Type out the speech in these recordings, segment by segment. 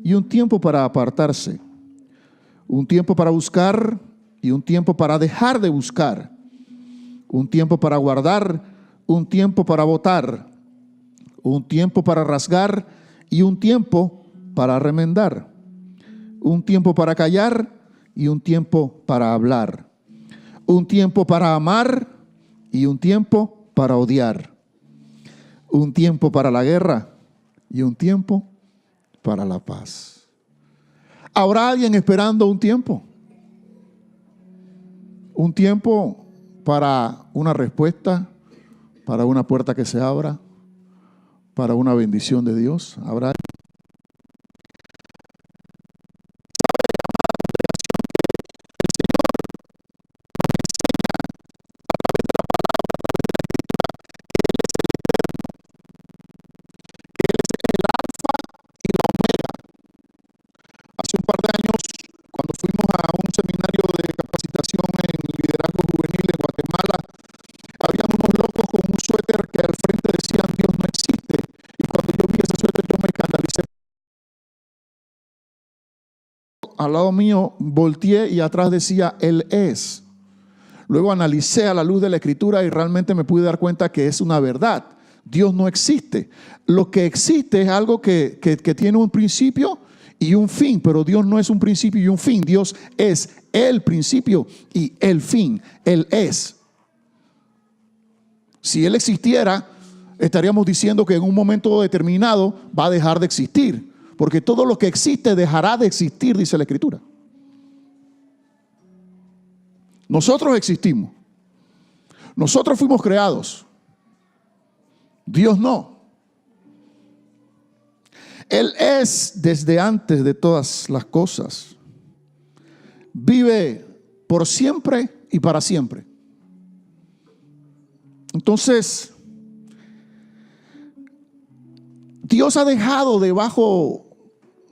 y un tiempo para apartarse, un tiempo para buscar y un tiempo para dejar de buscar, un tiempo para guardar, un tiempo para botar, un tiempo para rasgar y un tiempo para remendar, un tiempo para callar y un tiempo para hablar, un tiempo para amar y un tiempo para odiar, un tiempo para la guerra y un tiempo para la paz. ¿Habrá alguien esperando un tiempo? Un tiempo para una respuesta, para una puerta que se abra, para una bendición de Dios. ¿Habrá alguien? Hace un par de años, cuando fuimos a un seminario de capacitación en liderazgo juvenil en Guatemala, había unos locos con un suéter que al frente decían Dios no existe. Y cuando yo vi ese suéter yo me escandalicé. Al lado mío volteé y atrás decía Él es. Luego analicé a la luz de la Escritura y realmente me pude dar cuenta que es una verdad. Dios no existe. Lo que existe es algo que tiene un principio y un fin, pero Dios no es un principio y un fin. Dios es el principio y el fin. Él es. Si Él existiera, estaríamos diciendo que en un momento determinado va a dejar de existir, porque todo lo que existe dejará de existir, dice la Escritura. Nosotros existimos. Nosotros fuimos creados. Dios no. Él es desde antes de todas las cosas. Vive por siempre y para siempre. Entonces, Dios ha dejado debajo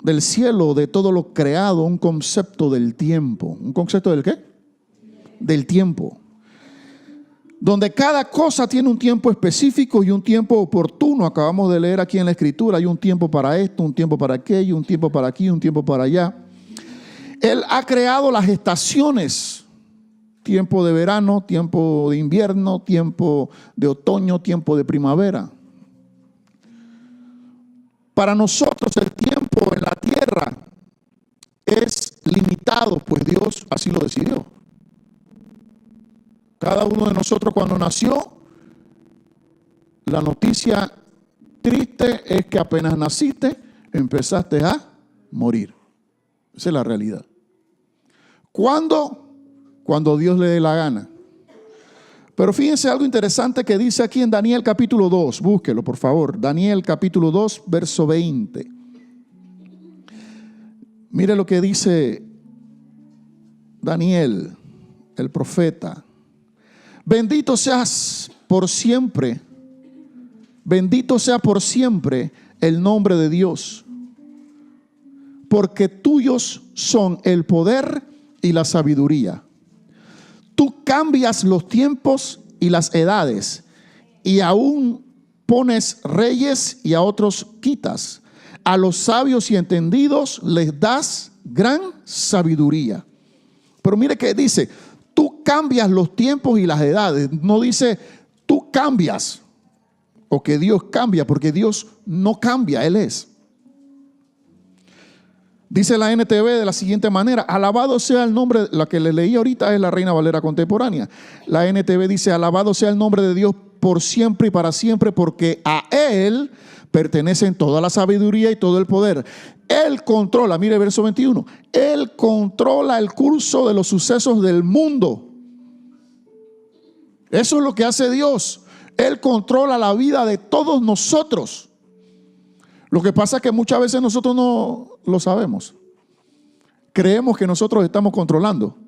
del cielo, de todo lo creado, un concepto del tiempo. ¿Un concepto del qué? Del tiempo. Donde cada cosa tiene un tiempo específico y un tiempo oportuno. Acabamos de leer aquí en la Escritura, hay un tiempo para esto, un tiempo para aquello, un tiempo para aquí, un tiempo para allá. Él ha creado las estaciones: tiempo de verano, tiempo de invierno, tiempo de otoño, tiempo de primavera. Para nosotros el tiempo en la tierra es limitado, pues Dios así lo decidió. Cada uno de nosotros cuando nació, la noticia triste es que apenas naciste, empezaste a morir. Esa es la realidad. ¿Cuándo? Cuando Dios le dé la gana. Pero fíjense algo interesante que dice aquí en Daniel capítulo 2. Búsquelo, por favor. Daniel capítulo 2, verso 20. Mire lo que dice Daniel, el profeta. Bendito seas por siempre. Bendito sea por siempre el nombre de Dios. Porque tuyos son el poder y la sabiduría. Tú cambias los tiempos y las edades, y aún pones reyes y a otros quitas. A los sabios y entendidos les das gran sabiduría. Pero mire que dice, tú cambias los tiempos y las edades. No dice, tú cambias o que Dios cambia, porque Dios no cambia, Él es. Dice la NTV de la siguiente manera: alabado sea el nombre, la que le leí ahorita es la Reina Valera contemporánea. La NTV dice: alabado sea el nombre de Dios por siempre y para siempre, porque a Él pertenecen toda la sabiduría y todo el poder. Él controla, mire verso 21, Él controla el curso de los sucesos del mundo. Eso es lo que hace Dios. Él controla la vida de todos nosotros. Lo que pasa es que muchas veces nosotros no lo sabemos. Creemos que nosotros estamos controlando.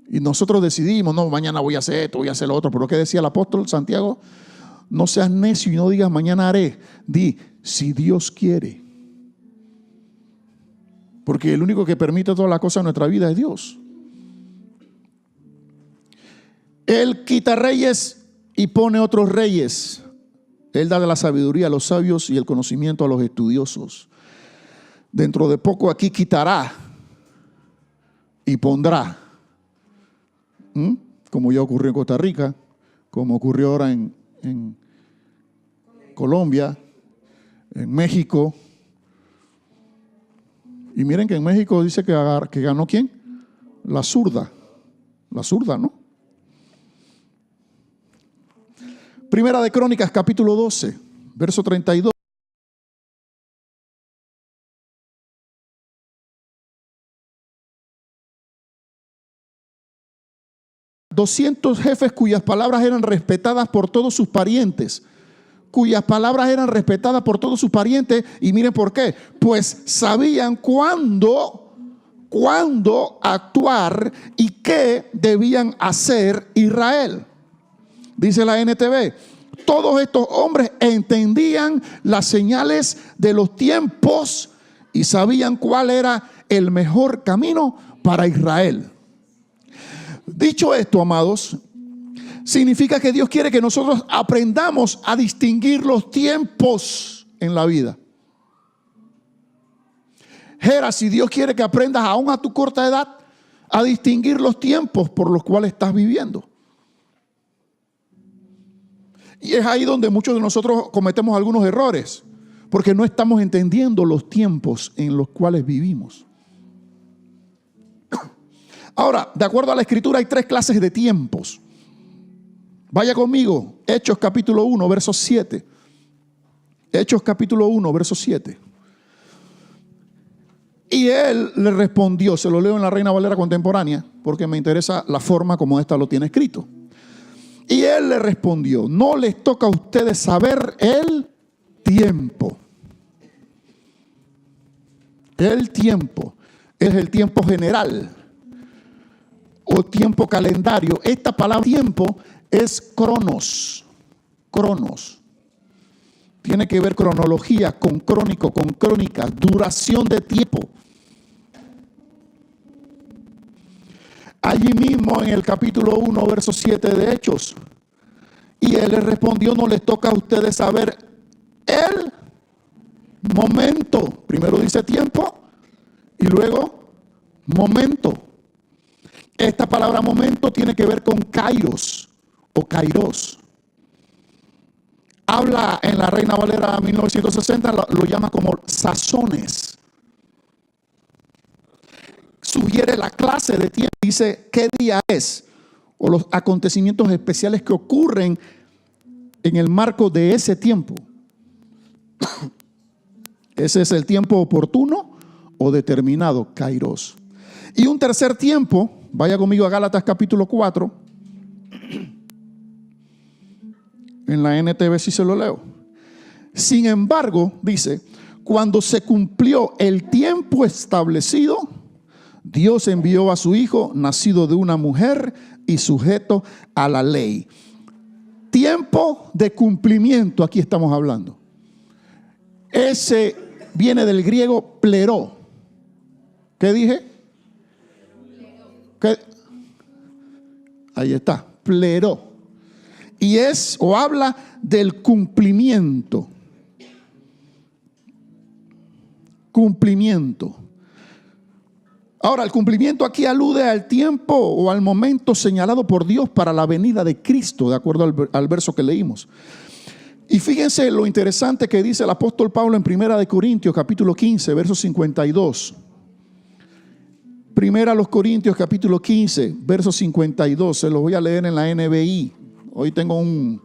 Y nosotros decidimos, no, mañana voy a hacer esto, voy a hacer lo otro. Pero ¿qué decía el apóstol Santiago? No seas necio y no digas mañana haré. Di, si Dios quiere. Porque el único que permite todas las cosas en nuestra vida es Dios. Él quita reyes y pone otros reyes. Él da la sabiduría a los sabios y el conocimiento a los estudiosos. dentro de poco aquí quitará y pondrá. Como ya ocurrió en Costa Rica, como ocurrió ahora en Colombia, en México. Y miren que en México dice que ganó ¿quién? La zurda. La zurda, ¿no? Primera de Crónicas, capítulo 12, verso 32. 200 jefes cuyas palabras eran respetadas por todos sus parientes. Cuyas palabras eran respetadas por todos sus parientes. Y miren por qué. Pues sabían cuándo actuar y qué debían hacer Israel. Dice la NTV. Todos estos hombres entendían las señales de los tiempos y sabían cuál era el mejor camino para Israel. Dicho esto, amados, significa que Dios quiere que nosotros aprendamos a distinguir los tiempos en la vida. Jera, si Dios quiere que aprendas aún a tu corta edad a distinguir los tiempos por los cuales estás viviendo. Y es ahí donde muchos de nosotros cometemos algunos errores, porque no estamos entendiendo los tiempos en los cuales vivimos. Ahora, de acuerdo a la Escritura hay 3 clases de tiempos. Vaya conmigo, Hechos capítulo 1, verso 7. Hechos capítulo 1, verso 7. Y él le respondió, se lo leo en la Reina Valera contemporánea, porque me interesa la forma como esta lo tiene escrito. Y él le respondió, no les toca a ustedes saber el tiempo. El tiempo es el tiempo general o tiempo calendario. Esta palabra tiempo es cronos. Cronos. Tiene que ver cronología con crónico, con crónica, duración de tiempo. Allí mismo en el capítulo 1, verso 7 de Hechos. Y él les respondió, no les toca a ustedes saber el momento. Primero dice tiempo y luego momento. Esta palabra momento tiene que ver con kairos o kairos. Habla en la Reina Valera 1960, lo llama como sazones. Sugiere la clase de tiempo, dice qué día es o los acontecimientos especiales que ocurren en el marco de ese tiempo. Ese es el tiempo oportuno o determinado, kairos. Y un tercer tiempo, vaya conmigo a Gálatas capítulo 4. En la NTV sí se lo leo. Sin embargo, dice, cuando se cumplió el tiempo establecido, Dios envió a su Hijo, nacido de una mujer y sujeto a la ley. Tiempo de cumplimiento, aquí estamos hablando. Ese viene del griego pleró. ¿Qué dije? ¿Qué? Ahí está, pleró. Y es o habla del cumplimiento. Cumplimiento. Ahora, el cumplimiento aquí alude al tiempo o al momento señalado por Dios para la venida de Cristo, de acuerdo al verso que leímos. Y fíjense lo interesante que dice el apóstol Pablo en Primera de Corintios, capítulo 15, verso 52. Primera a los Corintios, capítulo 15, verso 52. Se los voy a leer en la NBI. Hoy tengo un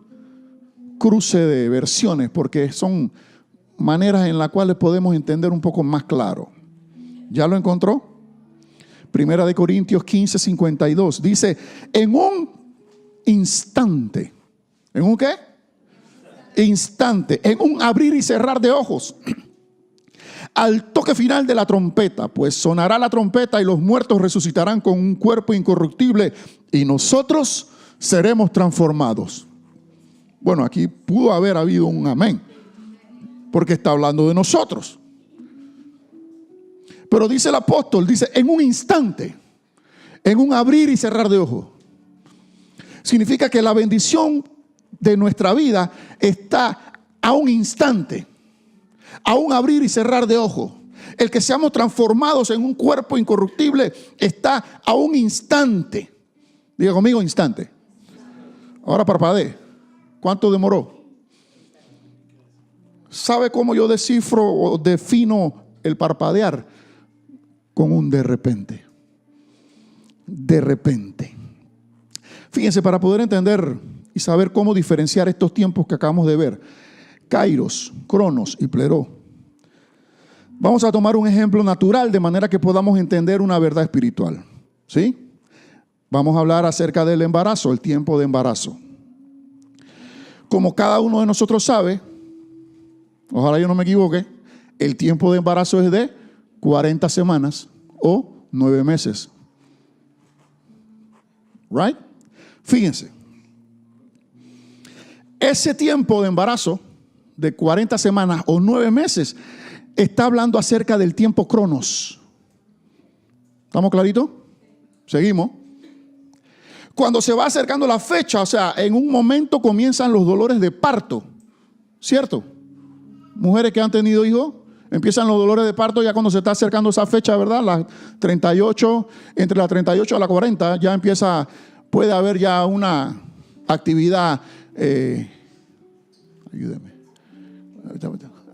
cruce de versiones porque son maneras en las cuales podemos entender un poco más claro. ¿Ya lo encontró? Primera de Corintios 15, 52. Dice, en un instante. ¿En un qué? Instante. En un abrir y cerrar de ojos. Al toque final de la trompeta, pues sonará la trompeta y los muertos resucitarán con un cuerpo incorruptible y nosotros seremos transformados. Bueno, aquí pudo haber habido un amén, porque está hablando de nosotros. Pero dice el apóstol, dice en un instante, en un abrir y cerrar de ojos. Significa que la bendición de nuestra vida está a un instante, a un abrir y cerrar de ojos. El que seamos transformados en un cuerpo incorruptible está a un instante. Diga conmigo, instante. Ahora parpadee. ¿Cuánto demoró? ¿Sabe cómo yo descifro o defino el parpadear? Con un de repente. De repente. Fíjense, para poder entender y saber cómo diferenciar estos tiempos que acabamos de ver, Kairos, Cronos y Pleró, vamos a tomar un ejemplo natural de manera que podamos entender una verdad espiritual. ¿Sí? Vamos a hablar acerca del embarazo, el tiempo de embarazo. Como cada uno de nosotros sabe, ojalá yo no me equivoque, el tiempo de embarazo es de 40 semanas o 9 meses. Right? Fíjense. Ese tiempo de embarazo de 40 semanas o 9 meses está hablando acerca del tiempo Cronos. ¿Estamos claritos? Seguimos. Cuando se va acercando la fecha, o sea, en un momento comienzan los dolores de parto, ¿cierto? Mujeres que han tenido hijos, empiezan los dolores de parto ya cuando se está acercando esa fecha, ¿verdad? Las 38, entre las 38 a las 40, ya empieza, puede haber ya una actividad, ayúdeme.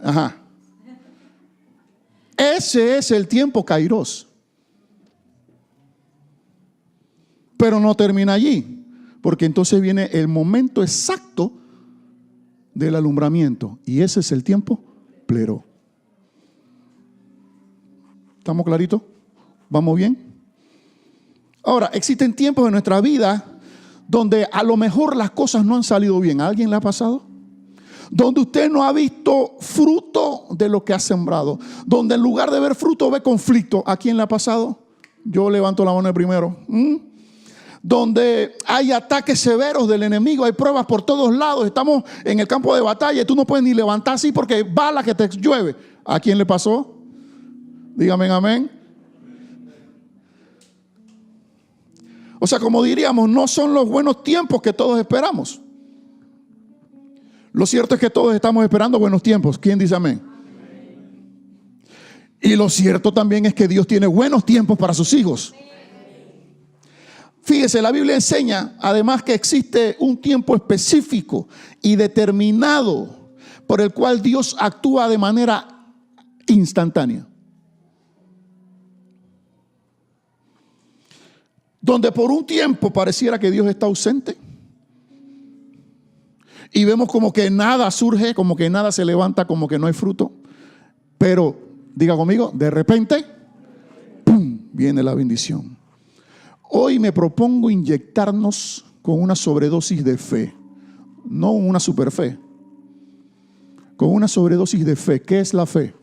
Ajá. Ese es el tiempo Kairos. Pero no termina allí, porque entonces viene el momento exacto del alumbramiento, y ese es el tiempo Pleró. ¿Estamos claritos? ¿Vamos bien? Ahora, existen tiempos en nuestra vida donde a lo mejor las cosas no han salido bien. ¿A alguien le ha pasado? Donde usted no ha visto fruto de lo que ha sembrado. Donde en lugar de ver fruto ve conflicto. ¿A quién le ha pasado? Yo levanto la mano primero. Donde hay ataques severos del enemigo, hay pruebas por todos lados. Estamos en el campo de batalla y tú no puedes ni levantar así porque balas que te llueve. ¿A quién le pasó? Dígame amén. O sea, como diríamos, no son los buenos tiempos que todos esperamos. Lo cierto es que todos estamos esperando buenos tiempos. ¿Quién dice amén? Y lo cierto también es que Dios tiene buenos tiempos para sus hijos. Fíjese, la Biblia enseña además que existe un tiempo específico y determinado por el cual Dios actúa de manera instantánea. Donde por un tiempo pareciera que Dios está ausente y vemos como que nada surge, como que nada se levanta, como que no hay fruto. Pero, diga conmigo, de repente, ¡pum!, viene la bendición. Hoy me propongo inyectarnos con una sobredosis de fe, no una superfe, con una sobredosis de fe. ¿Qué es la fe?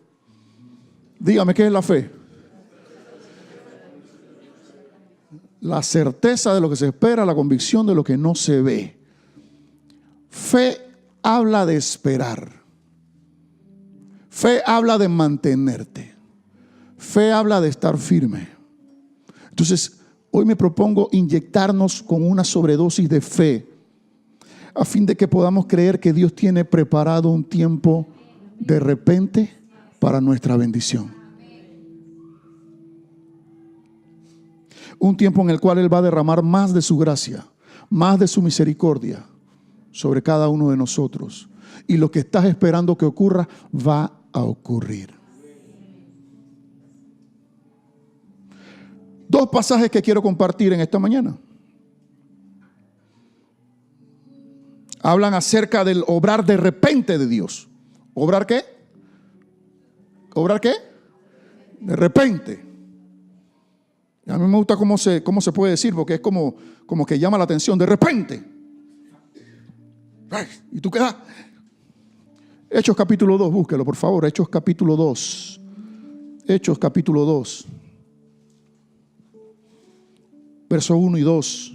Dígame, ¿qué es la fe? La certeza de lo que se espera, la convicción de lo que no se ve. Fe habla de esperar. Fe habla de mantenerte. Fe habla de estar firme. Entonces, hoy me propongo inyectarnos con una sobredosis de fe a fin de que podamos creer que Dios tiene preparado un tiempo de repente para nuestra bendición. Un tiempo en el cual Él va a derramar más de su gracia, más de su misericordia sobre cada uno de nosotros. Y lo que estás esperando que ocurra, va a ocurrir. Dos pasajes que quiero compartir en esta mañana. Hablan acerca del obrar de repente de Dios. ¿Obrar qué? ¿Obrar qué? De repente. A mí me gusta cómo se puede decir, porque es como que llama la atención. De repente. Ay, ¿y tú qué das? Hechos capítulo 2, búsquelo por favor. Hechos capítulo 2. Hechos capítulo 2. Verso 1 y 2.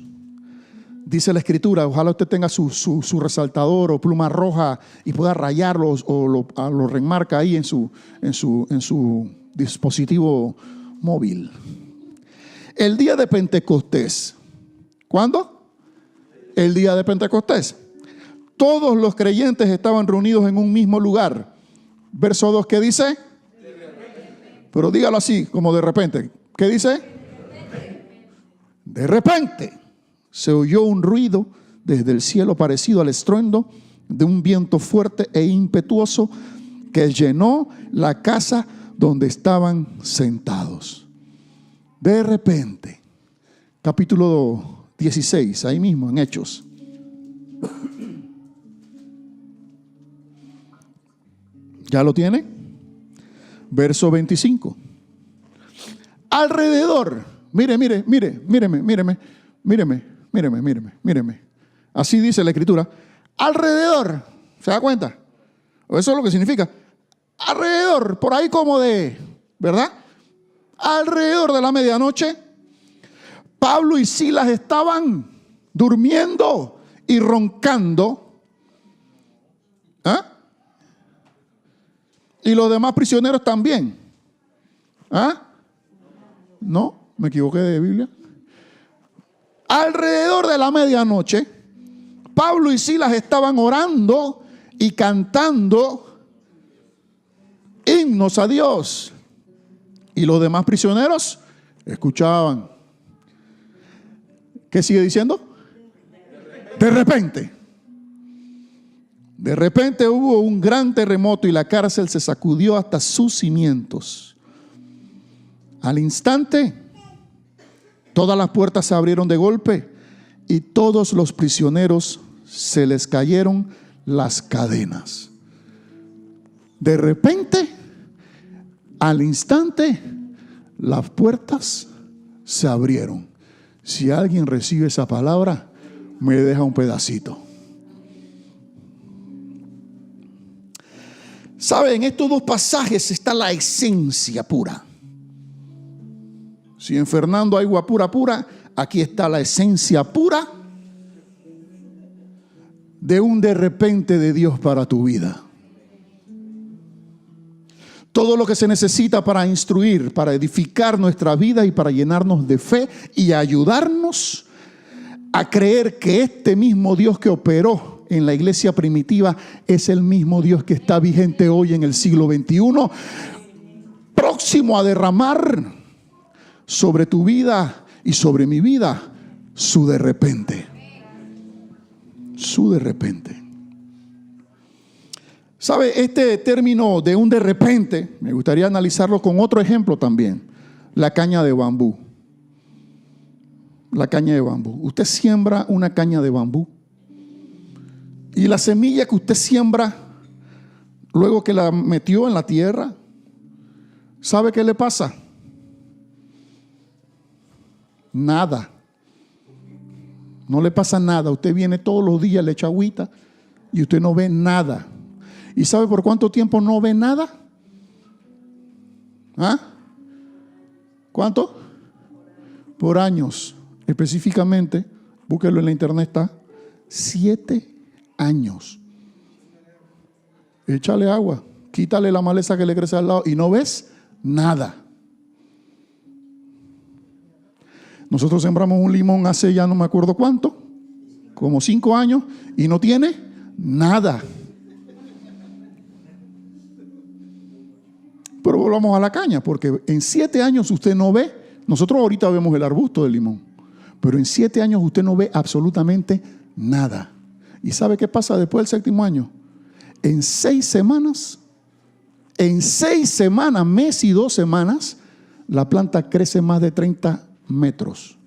Dice la escritura, ojalá usted tenga su resaltador o pluma roja y pueda rayarlos o lo remarca ahí en su dispositivo móvil. El día de Pentecostés. ¿Cuándo? El día de Pentecostés. Todos los creyentes estaban reunidos en un mismo lugar. Verso 2, ¿qué dice? Pero dígalo así, como de repente. ¿Qué dice? De repente se oyó un ruido desde el cielo parecido al estruendo de un viento fuerte e impetuoso que llenó la casa donde estaban sentados. De repente, capítulo 16, ahí mismo en Hechos. ¿Ya lo tiene? Verso 25. Alrededor, míreme. Así dice la escritura. Alrededor, ¿se da cuenta? Eso es lo que significa. Alrededor, por ahí como de, ¿verdad? Alrededor de la medianoche, Pablo y Silas estaban durmiendo y roncando. ¿Ah? Y los demás prisioneros también. ¿Ah? No, me equivoqué de Biblia. Alrededor de la medianoche, Pablo y Silas estaban orando y cantando himnos a Dios. Y los demás prisioneros escuchaban. ¿Qué sigue diciendo? De repente hubo un gran terremoto y la cárcel se sacudió hasta sus cimientos. Al instante, todas las puertas se abrieron de golpe y todos los prisioneros se les cayeron las cadenas. De repente, al instante, las puertas se abrieron. Si alguien recibe esa palabra, me deja un pedacito. ¿Sabe? En estos dos pasajes está la esencia pura. Si en Fernando hay agua pura, aquí está la esencia pura de un de repente de Dios para tu vida. Todo lo que se necesita para instruir, para edificar nuestra vida y para llenarnos de fe y ayudarnos a creer que este mismo Dios que operó en la iglesia primitiva es el mismo Dios que está vigente hoy en el siglo XXI, próximo a derramar sobre tu vida y sobre mi vida su de repente. Su de repente. ¿Sabe? Este término de un de repente, me gustaría analizarlo con otro ejemplo también. La caña de bambú. La caña de bambú. Usted siembra una caña de bambú y la semilla que usted siembra, luego que la metió en la tierra, ¿sabe qué le pasa? Nada. No le pasa nada. Usted viene todos los días, le echa agüita y usted no ve nada. ¿Y sabe por cuánto tiempo no ve nada? ¿Ah? ¿Cuánto? Por años. Específicamente, búsquelo en la internet, está 7 años. Échale agua, quítale la maleza que le crece al lado y no ves nada. Nosotros sembramos un limón hace ya no me acuerdo cuánto, como 5 años, y no tiene nada. Pero volvamos a la caña, porque en 7 años usted no ve. Nosotros ahorita vemos el arbusto del limón, pero en 7 años usted no ve absolutamente nada. ¿Y sabe qué pasa después del 7º año? En 6 semanas, mes y 2 semanas, la planta crece más de 30 metros.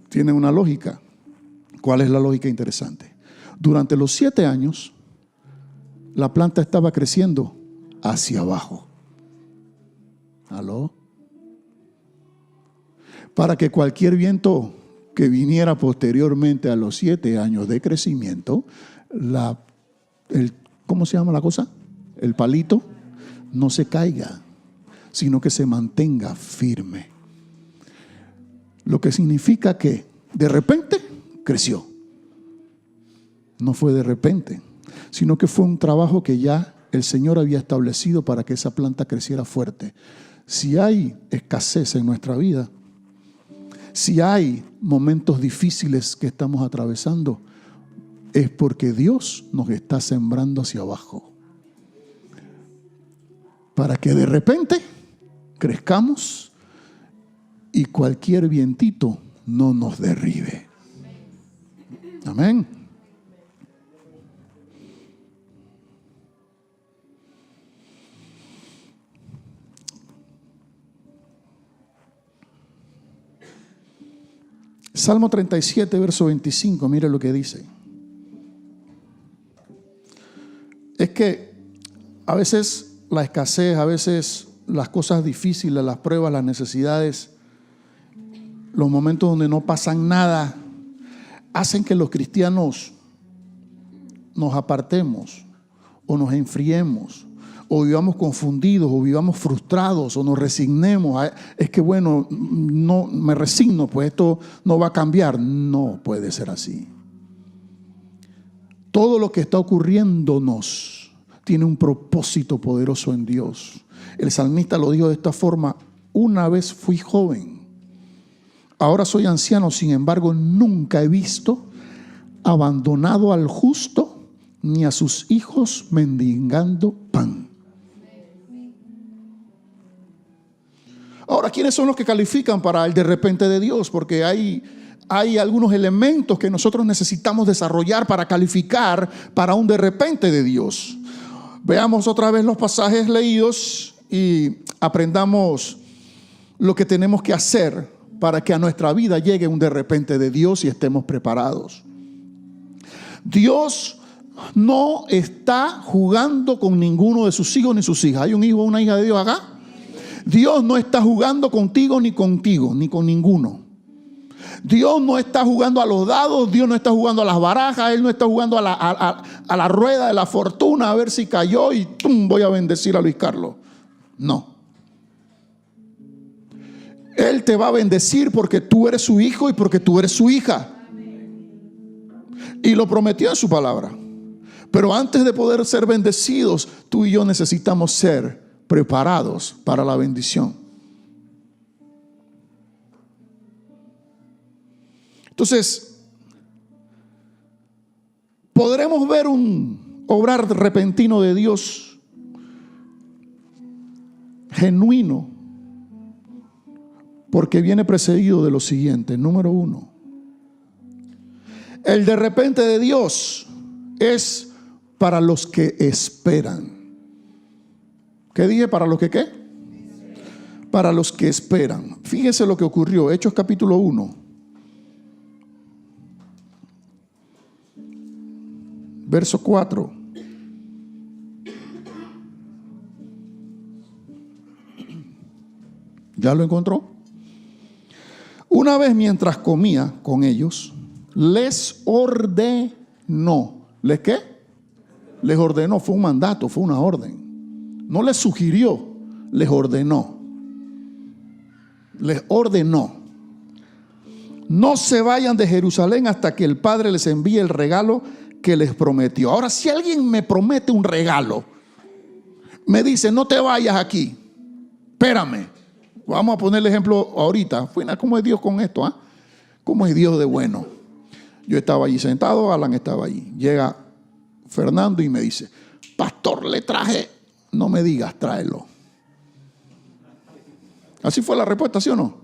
Tiene una lógica. ¿Cuál es la lógica interesante? Durante los 7 años, la planta estaba creciendo hacia abajo. ¿Aló? Para que cualquier viento que viniera posteriormente a los 7 años de crecimiento, ¿cómo se llama la cosa? El palito no se caiga, sino que se mantenga firme. Lo que significa que de repente creció. No fue de repente, sino que fue un trabajo que ya el Señor había establecido para que esa planta creciera fuerte. Si hay escasez en nuestra vida, si hay momentos difíciles que estamos atravesando, es porque Dios nos está sembrando hacia abajo. para que de repente crezcamos y cualquier vientito no nos derribe. Amén. Salmo 37, verso 25, mire lo que dice. Es que a veces la escasez, a veces las cosas difíciles, las pruebas, las necesidades, los momentos donde no pasan nada, hacen que los cristianos nos apartemos o nos enfriemos o vivamos confundidos o vivamos frustrados o nos resignemos. Es que bueno, no me resigno, pues esto no va a cambiar. No puede ser así. Todo lo que está ocurriéndonos tiene un propósito poderoso en Dios. El salmista lo dijo de esta forma: una vez fui joven, ahora soy anciano, sin embargo nunca he visto abandonado al justo ni a sus hijos mendigando pan. Ahora, ¿quiénes son los que califican para el de repente de Dios? Porque hay algunos elementos que nosotros necesitamos desarrollar para calificar para un de repente de Dios. Veamos otra vez los pasajes leídos y aprendamos lo que tenemos que hacer para que a nuestra vida llegue un de repente de Dios y estemos preparados. Dios no está jugando con ninguno de sus hijos ni sus hijas. ¿Hay un hijo o una hija de Dios acá? Dios no está jugando contigo, ni con ninguno. Dios no está jugando a los dados, Dios no está jugando a las barajas, Él no está jugando a la rueda de la fortuna a ver si cayó y ¡tum!, voy a bendecir a Luis Carlos. No. Él te va a bendecir porque tú eres su hijo y porque tú eres su hija. Y lo prometió en su palabra. Pero antes de poder ser bendecidos, tú y yo necesitamos ser preparados para la bendición. Entonces, podremos ver un obrar repentino de Dios genuino, porque viene precedido de lo siguiente. Número 1, el de repente de Dios es para los que esperan. ¿Qué dije? ¿Para los que qué? Para los que esperan. Fíjese lo que ocurrió. Hechos capítulo 1. Verso 4. ¿Ya lo encontró? Una vez mientras comía con ellos, les ordenó. ¿Les qué? Les ordenó. Fue un mandato, fue una orden. No les sugirió, les ordenó. Les ordenó: no se vayan de Jerusalén hasta que el Padre les envíe el regalo que les prometió. Ahora, si alguien me promete un regalo, me dice: no te vayas aquí, espérame. Vamos a poner el ejemplo ahorita. ¿Cómo es Dios con esto? ¿Cómo es Dios de bueno? Yo estaba allí sentado, Alan estaba allí. Llega Fernando y me dice: pastor, le traje. No me digas, tráelo. Así fue la respuesta, ¿sí o no?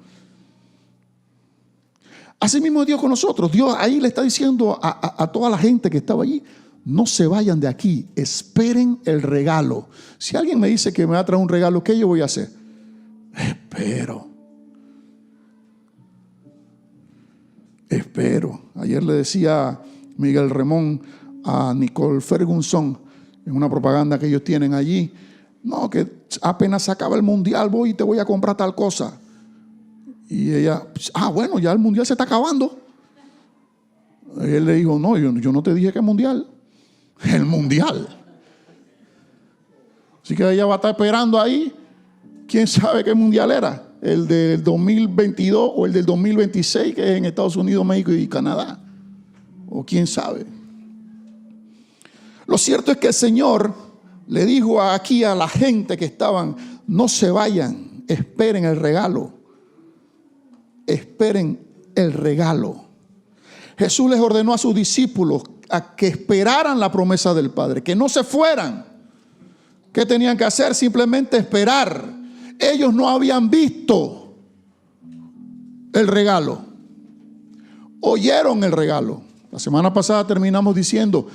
Así mismo es Dios con nosotros. Dios ahí le está diciendo a toda la gente que estaba allí: no se vayan de aquí, esperen el regalo. Si alguien me dice que me va a traer un regalo, ¿qué yo voy a hacer? Espero. Ayer le decía Miguel Remón a Nicole Ferguson en una propaganda que ellos tienen allí: no, que apenas se acaba el mundial, voy y te voy a comprar tal cosa. Y ella: bueno, ya el mundial se está acabando. Y él le dijo: no, yo no te dije que mundial, el mundial. Así que ella va a estar esperando ahí. ¿Quién sabe qué mundial era? ¿El del 2022 o el del 2026, que es en Estados Unidos, México y Canadá? O quién sabe. Lo cierto es que el Señor le dijo aquí a la gente que estaban: no se vayan, esperen el regalo. Esperen el regalo. Jesús les ordenó a sus discípulos a que esperaran la promesa del Padre, que no se fueran. ¿Qué tenían que hacer? Simplemente esperar. Ellos no habían visto el regalo. Oyeron el regalo. La semana pasada terminamos diciendo,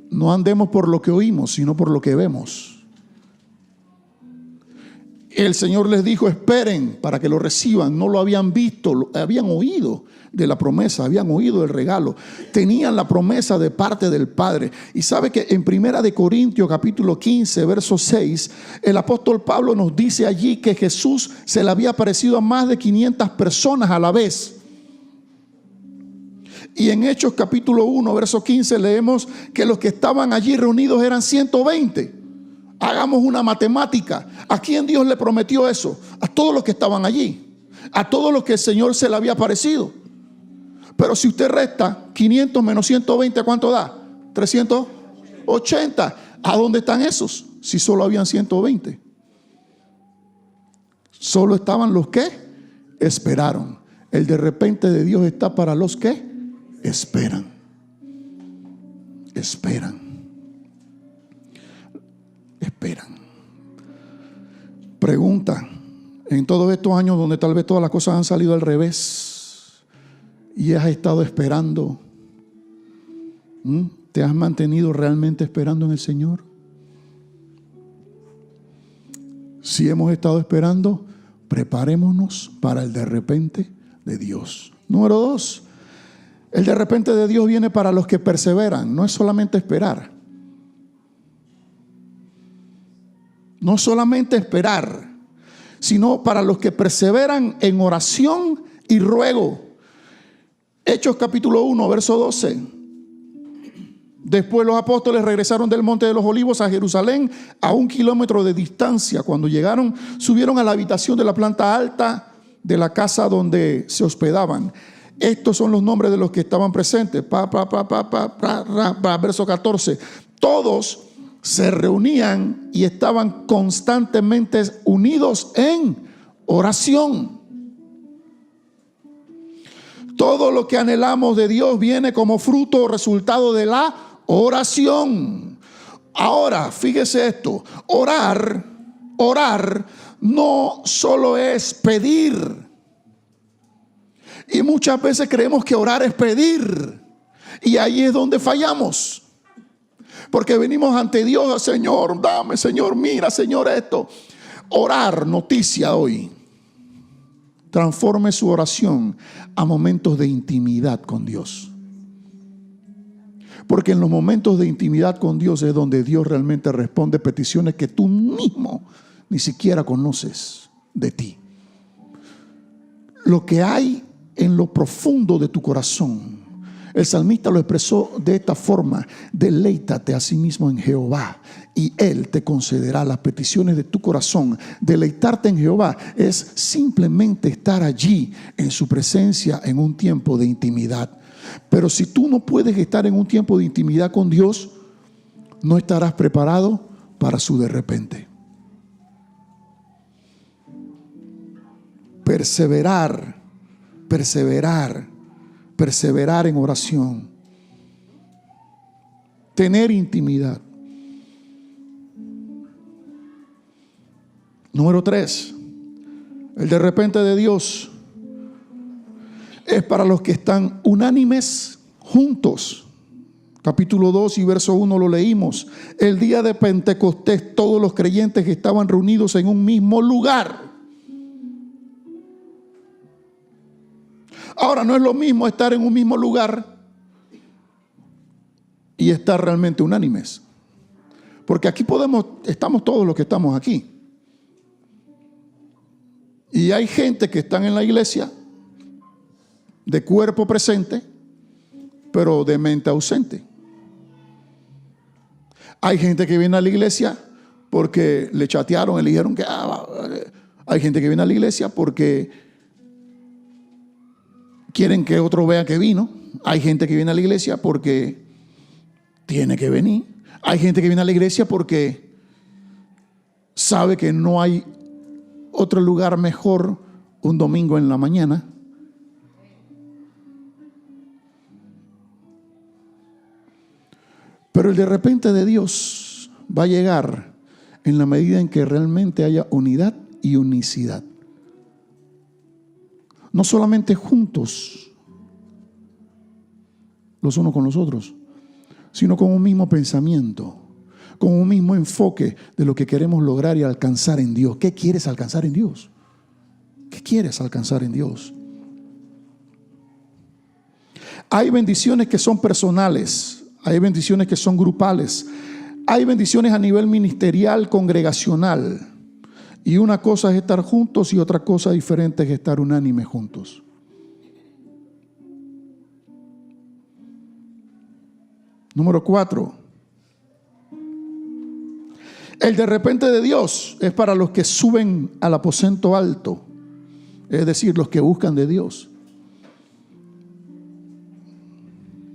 no andemos por lo que oímos, sino por lo que vemos. El Señor les dijo, esperen para que lo reciban. No lo habían visto, lo habían oído de la promesa, habían oído el regalo. Tenían la promesa de parte del Padre. Y sabe que en 1 de Corintios capítulo 15, verso 6, el apóstol Pablo nos dice allí que Jesús se le había aparecido a más de 500 personas a la vez. Y en Hechos capítulo 1, verso 15 leemos que los que estaban allí reunidos eran 120. Hagamos una matemática. ¿A quién Dios le prometió eso? A todos los que estaban allí, a todos los que el Señor se le había aparecido. Pero si usted resta 500 menos 120, ¿cuánto da? 380. ¿A dónde están esos? Si solo habían 120. Solo estaban los que esperaron. El de repente de Dios está para los que esperan. Esperan. Pregunta, en todos estos años donde tal vez todas las cosas han salido al revés y has estado esperando, ¿te has mantenido realmente esperando en el Señor? Si hemos estado esperando, preparémonos para el de repente de Dios. Número 2, el de repente de Dios viene para los que perseveran. No es solamente esperar. No solamente esperar, sino para los que perseveran en oración y ruego. Hechos capítulo 1, verso 12. Después los apóstoles regresaron del Monte de los Olivos a Jerusalén a 1 kilómetro de distancia. Cuando llegaron, subieron a la habitación de la planta alta de la casa donde se hospedaban. Estos son los nombres de los que estaban presentes. Verso 14. Todos se reunían y estaban constantemente unidos en oración. Todo lo que anhelamos de Dios viene como fruto o resultado de la oración. Ahora, fíjese esto, orar no solo es pedir. Y muchas veces creemos que orar es pedir. Y ahí es donde fallamos. Porque venimos ante Dios, Señor, dame, Señor, mira, Señor, esto. Orar, noticia hoy. Transforme su oración a momentos de intimidad con Dios. Porque en los momentos de intimidad con Dios es donde Dios realmente responde peticiones que tú mismo ni siquiera conoces de ti. Lo que hay en lo profundo de tu corazón. El salmista lo expresó de esta forma: deleítate a sí mismo en Jehová y Él te concederá las peticiones de tu corazón. Deleitarte en Jehová es simplemente estar allí en su presencia en un tiempo de intimidad. Pero si tú no puedes estar en un tiempo de intimidad con Dios, no estarás preparado para su de repente. Perseverar en oración, tener intimidad. Número 3, el de repente de Dios es para los que están unánimes juntos. Capítulo 2 y verso 1 lo leímos. El día de Pentecostés todos los creyentes estaban reunidos en un mismo lugar. Ahora, no es lo mismo estar en un mismo lugar y estar realmente unánimes. Porque aquí estamos todos los que estamos aquí. Y hay gente que están en la iglesia de cuerpo presente, pero de mente ausente. Hay gente que viene a la iglesia porque le chatearon y le dijeron que... hay gente que viene a la iglesia porque quieren que otro vea que vino. Hay gente que viene a la iglesia porque tiene que venir. Hay gente que viene a la iglesia porque sabe que no hay otro lugar mejor un domingo en la mañana. Pero el de repente de Dios va a llegar en la medida en que realmente haya unidad y unicidad. No solamente juntos los unos con los otros, sino con un mismo pensamiento, con un mismo enfoque de lo que queremos lograr y alcanzar en Dios. ¿Qué quieres alcanzar en Dios? ¿Qué quieres alcanzar en Dios? Hay bendiciones que son personales, hay bendiciones que son grupales, hay bendiciones a nivel ministerial, congregacional. Y una cosa es estar juntos y otra cosa diferente es estar unánime juntos. Número 4. El de repente de Dios es para los que suben al aposento alto, es decir, los que buscan de Dios.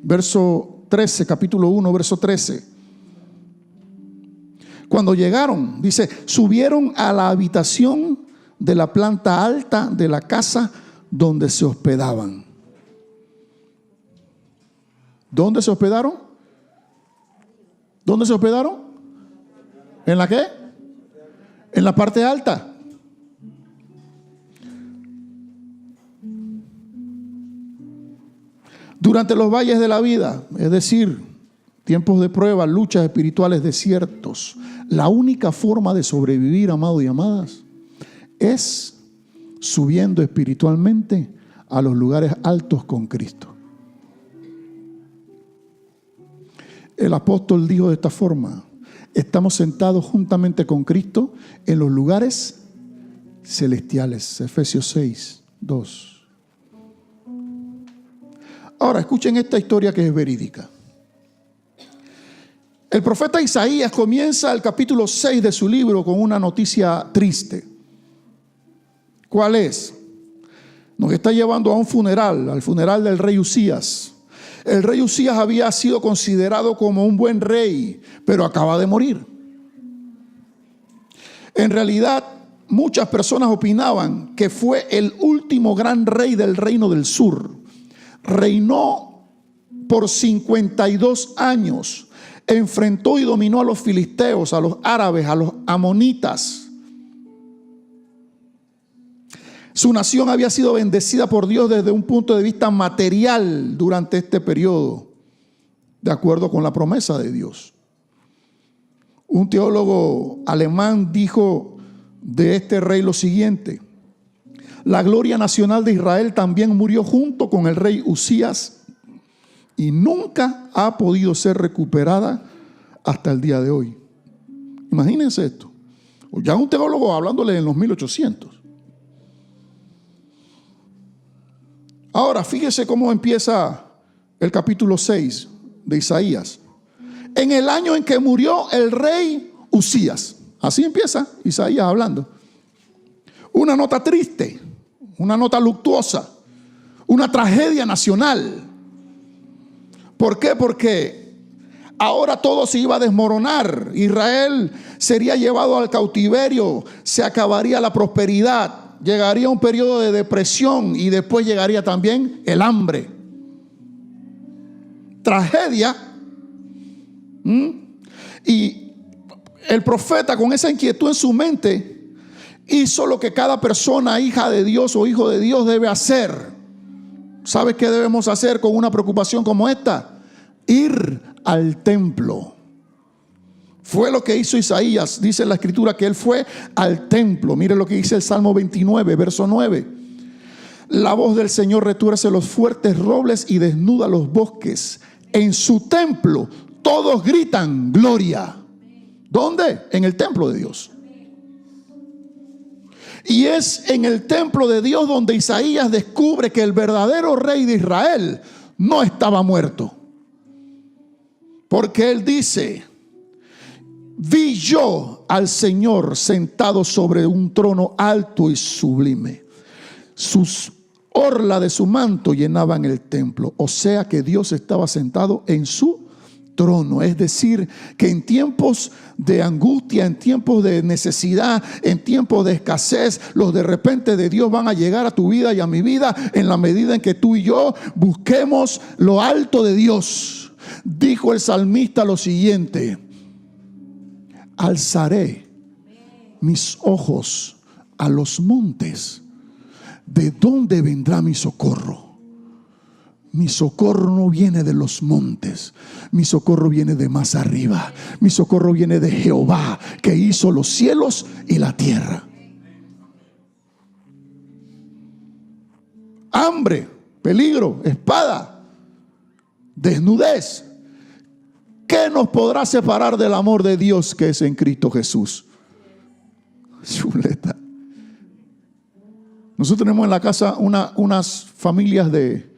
Verso 13, capítulo 1, verso 13. Cuando llegaron, dice, subieron a la habitación de la planta alta de la casa donde se hospedaban. ¿Dónde se hospedaron? ¿Dónde se hospedaron? ¿En la qué? En la parte alta. Durante los valles de la vida, es decir, tiempos de prueba, luchas espirituales, desiertos, la única forma de sobrevivir, amados y amadas, es subiendo espiritualmente a los lugares altos con Cristo. El apóstol dijo de esta forma: estamos sentados juntamente con Cristo en los lugares celestiales. Efesios 6, 2. Ahora escuchen esta historia que es verídica. El profeta Isaías comienza el capítulo 6 de su libro con una noticia triste. ¿Cuál es? Nos está llevando a un funeral, al funeral del rey Usías. El rey Usías había sido considerado como un buen rey, pero acaba de morir. En realidad, muchas personas opinaban que fue el último gran rey del reino del sur. Reinó por 52 años. Enfrentó y dominó a los filisteos, a los árabes, a los amonitas. Su nación había sido bendecida por Dios desde un punto de vista material durante este periodo, de acuerdo con la promesa de Dios. Un teólogo alemán dijo de este rey lo siguiente: la gloria nacional de Israel también murió junto con el rey Usías y nunca ha podido ser recuperada hasta el día de hoy. Imagínense esto. Ya un teólogo hablándole en los 1800. Ahora, fíjese cómo empieza el capítulo 6 de Isaías. En el año en que murió el rey Usías. Así empieza Isaías hablando. Una nota triste, una nota luctuosa, una tragedia nacional. ¿Por qué? Porque ahora todo se iba a desmoronar. Israel sería llevado al cautiverio, se acabaría la prosperidad. Llegaría un periodo de depresión y después llegaría también el hambre. Tragedia. Y el profeta, con esa inquietud en su mente, hizo lo que cada persona, hija de Dios o hijo de Dios, debe hacer. ¿Sabes qué debemos hacer con una preocupación como esta? Ir al templo. Fue lo que hizo Isaías. Dice la escritura que él fue al templo. Mire lo que dice el Salmo 29, verso 9. La voz del Señor retuerce los fuertes robles y desnuda los bosques. En su templo todos gritan gloria. ¿Dónde? En el templo de Dios. Y es en el templo de Dios donde Isaías descubre que el verdadero rey de Israel no estaba muerto. Porque él dice: vi yo al Señor sentado sobre un trono alto y sublime. Sus orlas de su manto llenaban el templo. O sea que Dios estaba sentado en su trono. Es decir, que en tiempos de angustia, en tiempos de necesidad, en tiempos de escasez, los de repente de Dios van a llegar a tu vida y a mi vida en la medida en que tú y yo busquemos lo alto de Dios. Dijo el salmista lo siguiente: Alzaré mis ojos a los montes. ¿De dónde vendrá mi socorro? Mi socorro no viene de los montes. Mi socorro viene de más arriba. Mi socorro viene de Jehová, que hizo los cielos y la tierra. Hambre, peligro, espada, desnudez. ¿Qué nos podrá separar del amor de Dios que es en Cristo Jesús? Chuleta. Nosotros tenemos en la casa unas familias de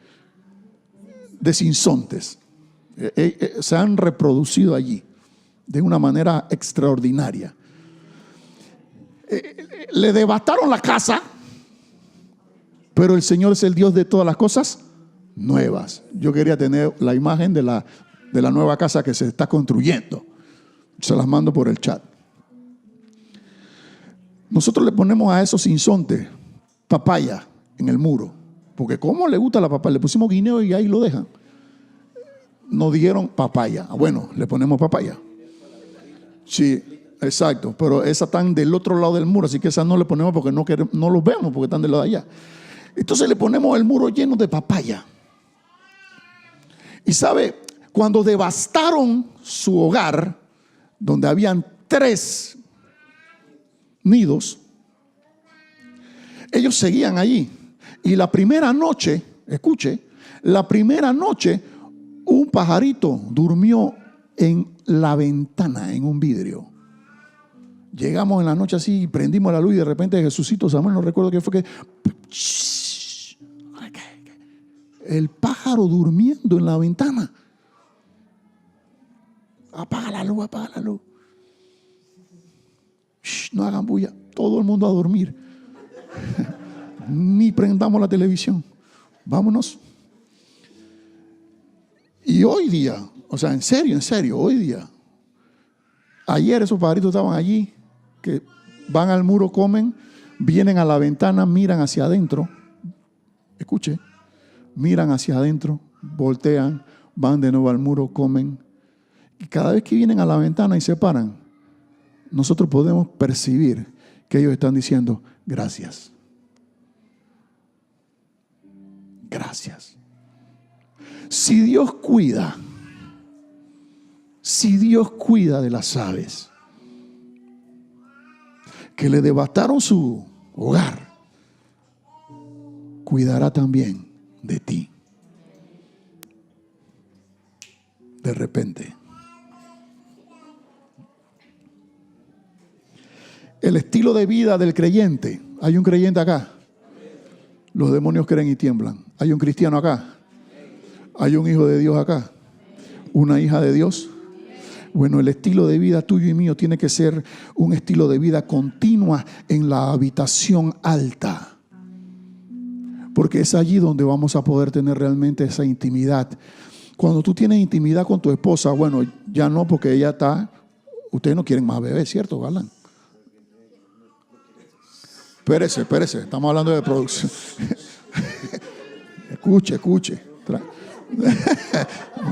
sinsontes. Se han reproducido allí de una manera extraordinaria. Le devastaron la casa, pero el Señor es el Dios de todas las cosas nuevas. Yo quería tener la imagen de la nueva casa que se está construyendo. Se las mando por el chat. Nosotros le ponemos a esos sinsontes papaya en el muro, porque como le gusta la papaya, le pusimos guineo y ahí lo dejan. Nos dieron papaya. Bueno, le ponemos papaya. Sí, exacto, pero esas están del otro lado del muro, así que esas no le ponemos porque no los vemos, porque están del lado de allá. Entonces le ponemos el muro lleno de papaya. Y sabe, cuando devastaron su hogar, donde habían 3 nidos, ellos seguían allí. Y la primera noche, escuche, un pajarito durmió en la ventana, en un vidrio. Llegamos en la noche así y prendimos la luz y de repente Jesucito Samuel, no recuerdo qué fue, que el pájaro durmiendo en la ventana. Apaga la luz, apaga la luz. No hagan bulla, todo el mundo a dormir. Ni prendamos la televisión. Vámonos. Y hoy día, o sea, en serio, hoy día, ayer esos pajaritos estaban allí, que van al muro, comen, vienen a la ventana, miran hacia adentro. Escuche, miran hacia adentro, voltean, van de nuevo al muro, comen. Y cada vez que vienen a la ventana y se paran, nosotros podemos percibir que ellos están diciendo gracias. Gracias. Si Dios cuida de las aves que le devastaron su hogar, cuidará también de ti. De repente. El estilo de vida del creyente. ¿Hay un creyente acá? Los demonios creen y tiemblan. ¿Hay un cristiano acá? ¿Hay un hijo de Dios acá? ¿Una hija de Dios? Bueno, el estilo de vida tuyo y mío tiene que ser un estilo de vida continua en la habitación alta. Porque es allí donde vamos a poder tener realmente esa intimidad. Cuando tú tienes intimidad con tu esposa, bueno, ya no, porque ella está... Ustedes no quieren más bebés, ¿cierto, Galán? Espérese, estamos hablando de producción. Escuche.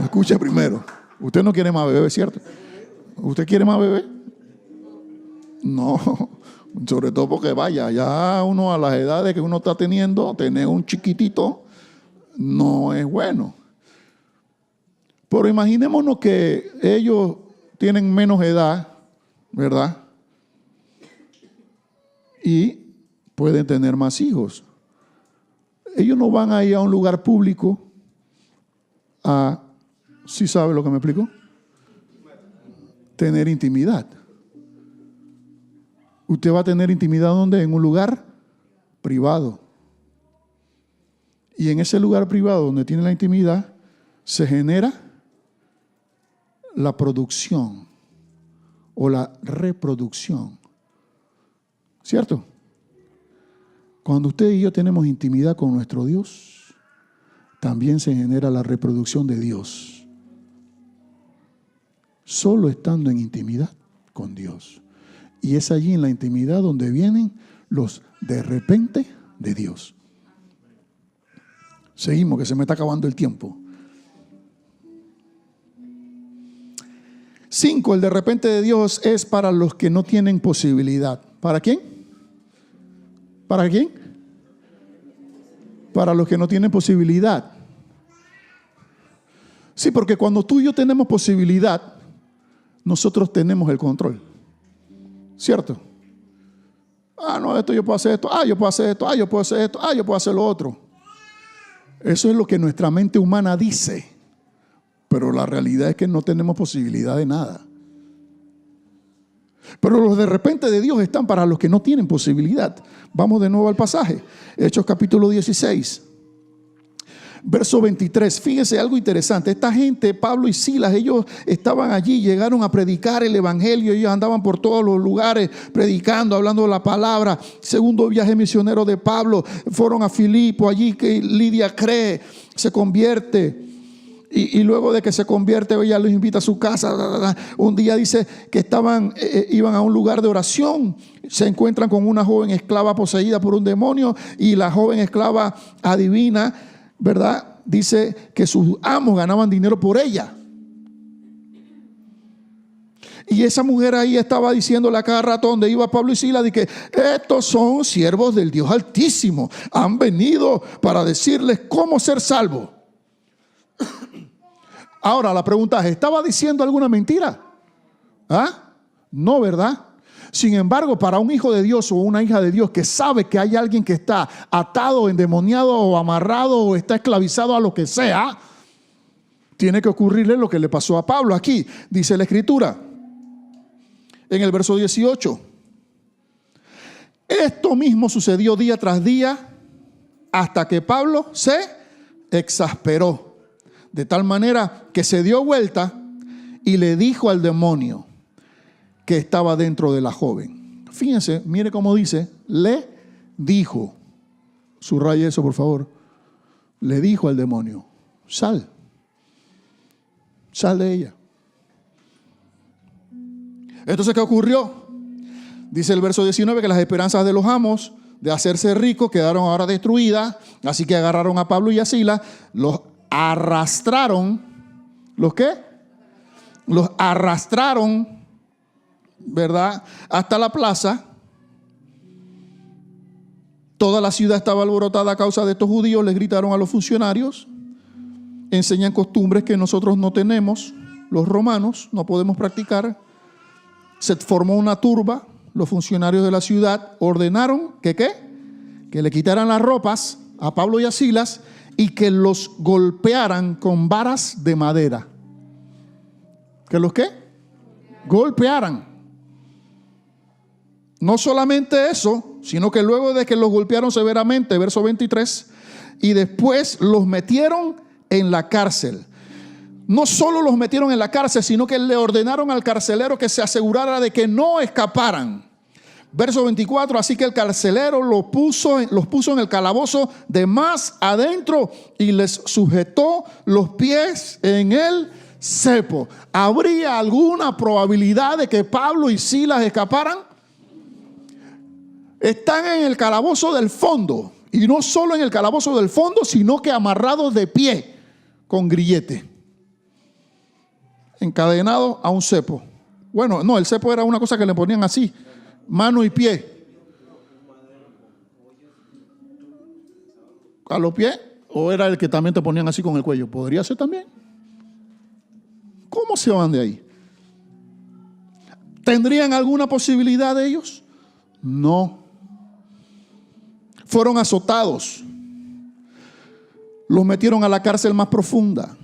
Escuche primero. Usted no quiere más bebé, ¿cierto? ¿Usted quiere más bebé? No, sobre todo porque vaya, ya uno a las edades que uno está teniendo, tener un chiquitito no es bueno. Pero imaginémonos que ellos tienen menos edad, ¿verdad? Y pueden tener más hijos. Ellos no van a ir a un lugar público a, ¿sí sabe lo que me explico? Tener intimidad. Usted va a tener intimidad ¿dónde? En un lugar privado. Y en ese lugar privado donde tiene la intimidad se genera la producción o la reproducción. ¿Cierto? Cuando usted y yo tenemos intimidad con nuestro Dios, también se genera la reproducción de Dios. Solo estando en intimidad con Dios. Y es allí en la intimidad donde vienen los de repente de Dios. Seguimos, que se me está acabando el tiempo. 5, el de repente de Dios es para los que no tienen posibilidad. ¿Para quién? ¿Para quién? Para los que no tienen posibilidad. Sí, porque cuando tú y yo tenemos posibilidad, nosotros tenemos el control. ¿Cierto? No, esto yo puedo hacer esto. Yo puedo hacer esto. Yo puedo hacer esto. Yo puedo hacer lo otro. Eso es lo que nuestra mente humana dice. Pero la realidad es que no tenemos posibilidad de nada. Pero los de repente de Dios están para los que no tienen posibilidad. Vamos de nuevo al pasaje. Hechos capítulo 16. Verso 23, fíjese algo interesante. Esta gente, Pablo y Silas, ellos estaban allí, llegaron a predicar el evangelio. Ellos andaban por todos los lugares predicando, hablando de la palabra. Segundo viaje misionero de Pablo, fueron a Filipo, allí que Lidia cree, se convierte. Y luego de que se convierte, ella los invita a su casa. Un día dice que iban a un lugar de oración. Se encuentran con una joven esclava poseída por un demonio. Y la joven esclava adivina, ¿verdad? Dice que sus amos ganaban dinero por ella. Y esa mujer ahí estaba diciéndole a cada rato donde iba Pablo y Silas, de que estos son siervos del Dios Altísimo. Han venido para decirles cómo ser salvos. Ahora la pregunta es, ¿estaba diciendo alguna mentira? No, ¿verdad? Sin embargo, para un hijo de Dios o una hija de Dios que sabe que hay alguien que está atado, endemoniado o amarrado o está esclavizado a lo que sea, tiene que ocurrirle lo que le pasó a Pablo aquí. Dice la Escritura en el verso 18. Esto mismo sucedió día tras día hasta que Pablo se exasperó. De tal manera que se dio vuelta y le dijo al demonio que estaba dentro de la joven. Fíjense, mire cómo dice, le dijo. Subraye eso, por favor. Le dijo al demonio, sal de ella. Entonces, ¿qué ocurrió? Dice el verso 19 que las esperanzas de los amos de hacerse ricos quedaron ahora destruidas. Así que agarraron a Pablo y a Silas, los arrastraron. ¿Los qué? Los arrastraron, ¿verdad?, hasta la plaza. Toda la ciudad estaba alborotada a causa de estos judíos. Les gritaron a los funcionarios: enseñan costumbres que nosotros no tenemos, los romanos no podemos practicar. Se formó una turba. Los funcionarios de la ciudad ordenaron que le quitaran las ropas a Pablo y a Silas y que los golpearan con varas de madera. ¿Que los qué? Golpearan. No solamente eso, sino que luego de que los golpearon severamente, verso 23, y después los metieron en la cárcel. No solo los metieron en la cárcel, sino que le ordenaron al carcelero que se asegurara de que no escaparan. Verso 24, así que el carcelero los puso en el calabozo de más adentro y les sujetó los pies en el cepo. ¿Habría alguna probabilidad de que Pablo y Silas escaparan? Están en el calabozo del fondo, y no solo en el calabozo del fondo, sino que amarrados de pie con grillete, encadenados a un cepo. Bueno, no, el cepo era una cosa que le ponían así, mano y pie. ¿A los pies? ¿O era el que también te ponían así con el cuello? Podría ser también. ¿Cómo se van de ahí? ¿Tendrían alguna posibilidad de ellos? No. Fueron azotados. Los metieron a la cárcel más profunda.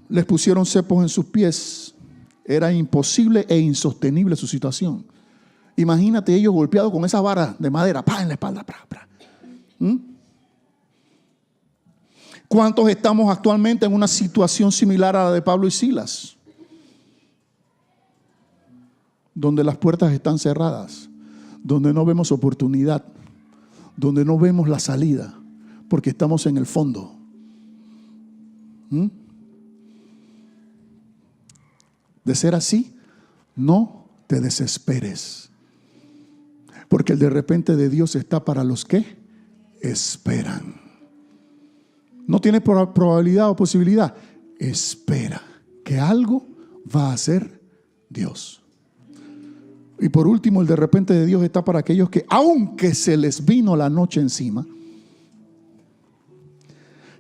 Les pusieron cepos en sus pies. Era imposible e insostenible su situación. Imagínate ellos golpeados con esa vara de madera, en la espalda. ¿Cuántos estamos actualmente en una situación similar a la de Pablo y Silas? Donde las puertas están cerradas, donde no vemos oportunidad, donde no vemos la salida, porque estamos en el fondo. De ser así, no te desesperes, porque el de repente de Dios está para los que esperan. No tiene probabilidad o posibilidad. Espera que algo va a ser Dios. Y por último, el de repente de Dios está para aquellos que, aunque se les vino la noche encima,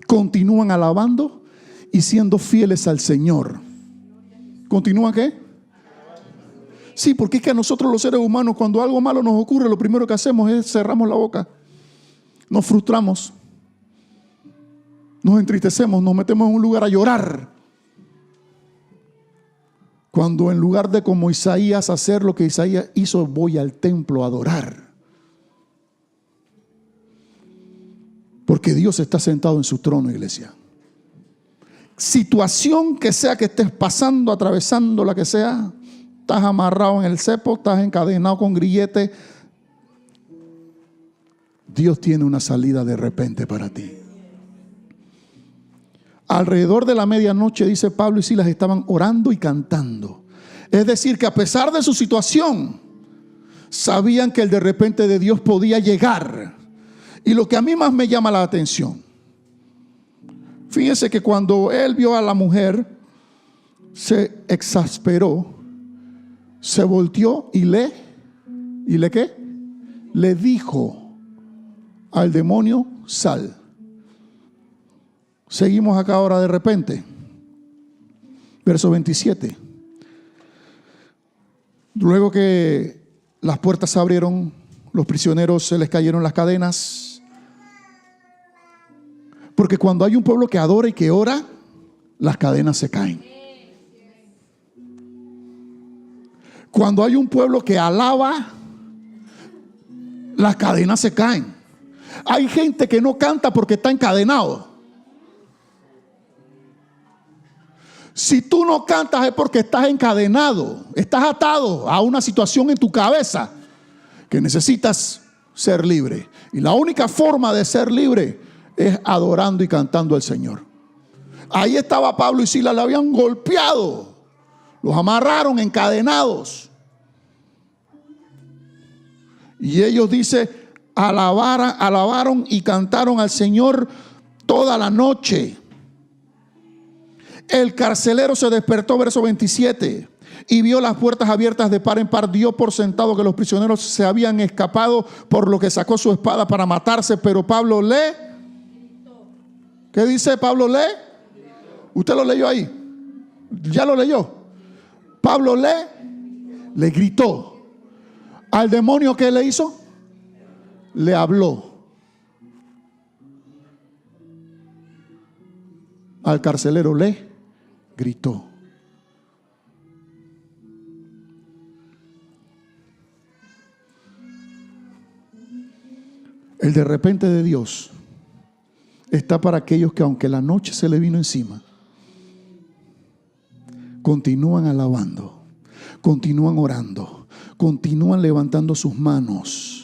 continúan alabando y siendo fieles al Señor. ¿Continúan qué? Sí, porque es que a nosotros los seres humanos, cuando algo malo nos ocurre, lo primero que hacemos es cerramos la boca. Nos frustramos, nos entristecemos, nos metemos en un lugar a llorar. Cuando en lugar de como Isaías hacer lo que Isaías hizo, voy al templo a adorar. Porque Dios está sentado en su trono, iglesia. Situación que sea que estés pasando, atravesando, la que sea, estás amarrado en el cepo, estás encadenado con grillete, Dios tiene una salida de repente para ti. Alrededor de la medianoche, dice Pablo y Silas, estaban orando y cantando. Es decir, que a pesar de su situación, sabían que el de repente de Dios podía llegar. Y lo que a mí más me llama la atención, fíjense que cuando él vio a la mujer, se exasperó, se volteó y le ¿qué? Le dijo al demonio, sal. Seguimos acá ahora de repente. Verso 27. Luego que las puertas se abrieron, los prisioneros se les cayeron las cadenas. Porque cuando hay un pueblo que adora y que ora, las cadenas se caen. Cuando hay un pueblo que alaba, las cadenas se caen. Hay gente que no canta porque está encadenado. Si tú no cantas es porque estás encadenado, estás atado a una situación en tu cabeza que necesitas ser libre. Y la única forma de ser libre es adorando y cantando al Señor. Ahí estaba Pablo y Silas, le habían golpeado, los amarraron encadenados. Y ellos dice, alabaron y cantaron al Señor toda la noche. El carcelero se despertó, verso 27, y vio las puertas abiertas de par en par. Dio por sentado que los prisioneros se habían escapado, por lo que sacó su espada para matarse. Pero Pablo ¿qué dice Pablo? ¿Usted lo leyó ahí? ¿Ya lo leyó? Pablo le gritó. Al demonio, ¿qué le hizo? Le habló. Al carcelero le gritó. El de repente de Dios está para aquellos que, aunque la noche se le vino encima, continúan alabando, continúan orando, continúan levantando sus manos.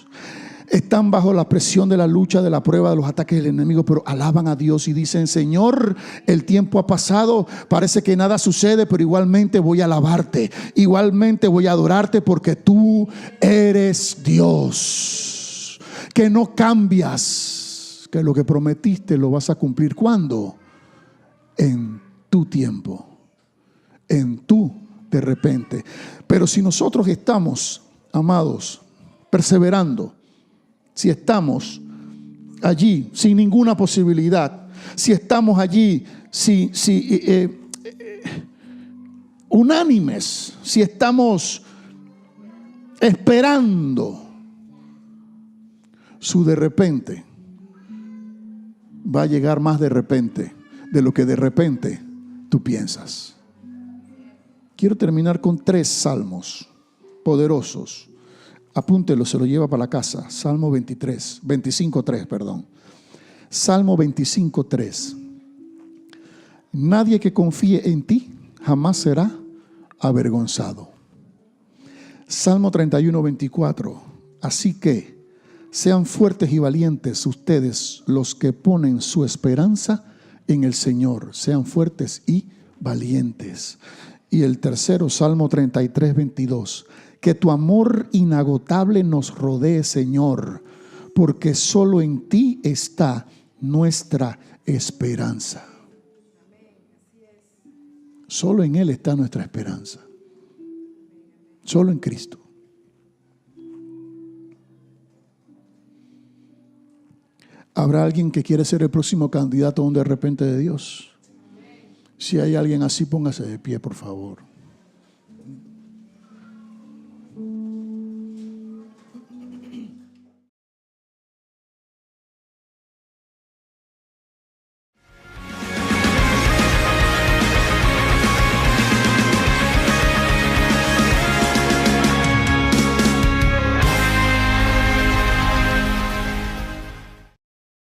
Están bajo la presión de la lucha, de la prueba, de los ataques del enemigo, pero alaban a Dios y dicen: Señor, el tiempo ha pasado, parece que nada sucede, pero igualmente voy a alabarte, igualmente voy a adorarte, porque tú eres Dios, que no cambias, que lo que prometiste lo vas a cumplir. ¿Cuándo? En tu tiempo, en tu de repente. Pero si nosotros estamos, amados, perseverando, si estamos allí sin ninguna posibilidad, si estamos allí unánimes, si estamos esperando, su de repente va a llegar más de repente de lo que de repente tú piensas. Quiero terminar con 3 salmos poderosos. Apúntelo, se lo lleva para la casa. Salmo 25:3, perdón. Salmo 25:3. Nadie que confíe en ti jamás será avergonzado. Salmo 31:24. Así que sean fuertes y valientes ustedes los que ponen su esperanza en el Señor. Sean fuertes y valientes. Y el tercero, Salmo 33:22. Que tu amor inagotable nos rodee, Señor, porque solo en ti está nuestra esperanza. Solo en Él está nuestra esperanza. Solo en Cristo. ¿Habrá alguien que quiere ser el próximo candidato a un de repente de Dios? Si hay alguien así, póngase de pie, por favor.